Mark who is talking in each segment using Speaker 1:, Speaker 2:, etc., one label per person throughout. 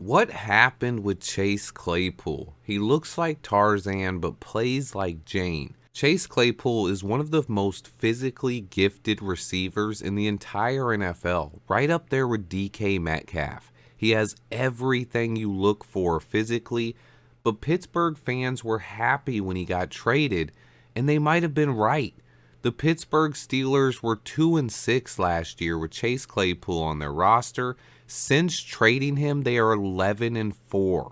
Speaker 1: What happened with Chase Claypool? He looks like Tarzan but plays like Jane. Chase Claypool is one of the most physically gifted receivers in the entire NFL, right up there with DK Metcalf. He has everything you look for physically, but Pittsburgh fans were happy when he got traded, and they might have been right. The Pittsburgh Steelers were 2-6 last year with Chase Claypool on their roster. Since trading him, they are 11-4.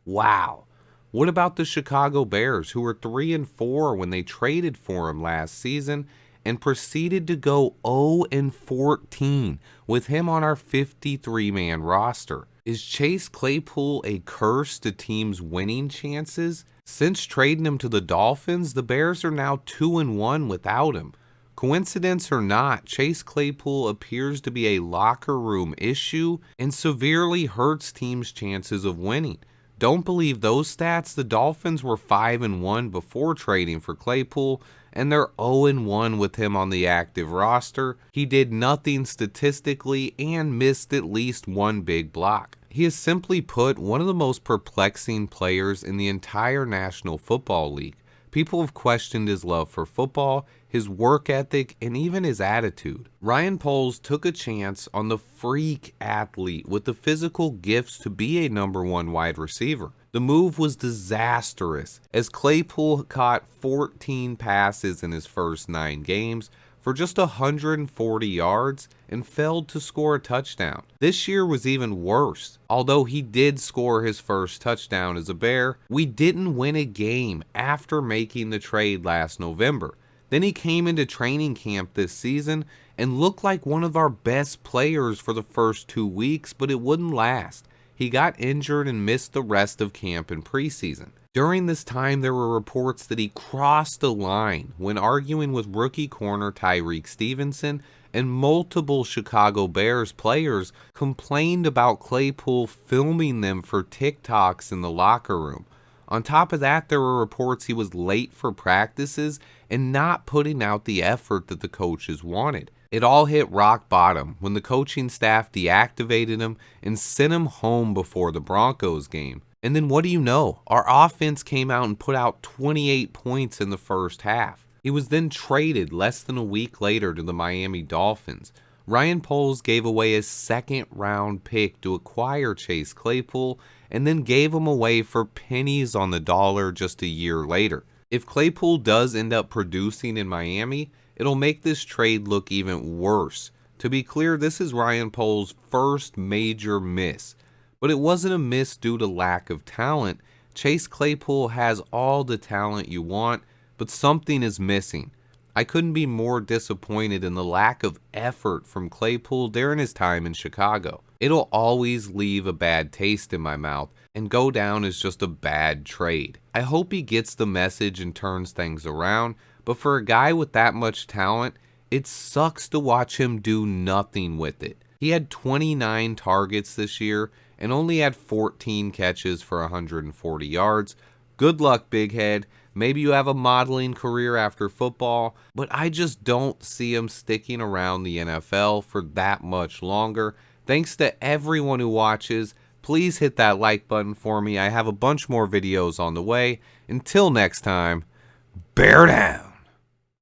Speaker 1: Wow. What about the Chicago Bears, who were 3-4 when they traded for him last season and proceeded to go 0-14 with him on our 53-man roster? Is Chase Claypool a curse to teams' winning chances? Since trading him to the Dolphins, the Bears are now 2-1 without him. Coincidence or not, Chase Claypool appears to be a locker room issue and severely hurts teams' chances of winning. Don't believe those stats? The Dolphins were 5-1 before trading for Claypool, and they're 0-1 with him on the active roster. He did nothing statistically and missed at least one big block. He is, simply put, one of the most perplexing players in the entire National Football League. People have questioned his love for football, his work ethic, and even his attitude. Ryan Poles took a chance on the freak athlete with the physical gifts to be a number one wide receiver. The move was disastrous, as Claypool caught 14 passes in his first 9 games for just 140 yards and failed to score a touchdown. This year was even worse. Although he did score his first touchdown as a Bear, we didn't win a game after making the trade last November. Then he came into training camp this season and looked like one of our best players for the first 2 weeks, but it wouldn't last. He got injured and missed the rest of camp and preseason. During this time, there were reports that he crossed the line when arguing with rookie corner Tyreek Stevenson, and multiple Chicago Bears players complained about Claypool filming them for TikToks in the locker room. On top of that, there were reports he was late for practices and not putting out the effort that the coaches wanted. It all hit rock bottom when the coaching staff deactivated him and sent him home before the Broncos game. And then what do you know? Our offense came out and put out 28 points in the first half. He was then traded less than a week later to the Miami Dolphins. Ryan Poles gave away his second-round pick to acquire Chase Claypool and then gave him away for pennies on the dollar just a year later. If Claypool does end up producing in Miami, it'll make this trade look even worse. To be clear, this is Ryan Poles' first major miss. But it wasn't a miss due to lack of talent. Chase Claypool has all the talent you want, but something is missing. I couldn't be more disappointed in the lack of effort from Claypool during his time in Chicago. It'll always leave a bad taste in my mouth and go down as just a bad trade. I hope he gets the message and turns things around, but for a guy with that much talent, it sucks to watch him do nothing with it. He had 29 targets this year and only had 14 catches for 140 yards. Good luck, big head. Maybe you have a modeling career after football, but I just don't see him sticking around the NFL for that much longer. Thanks to everyone who watches. Please hit that like button for me. I have a bunch more videos on the way. Until next time, bear down.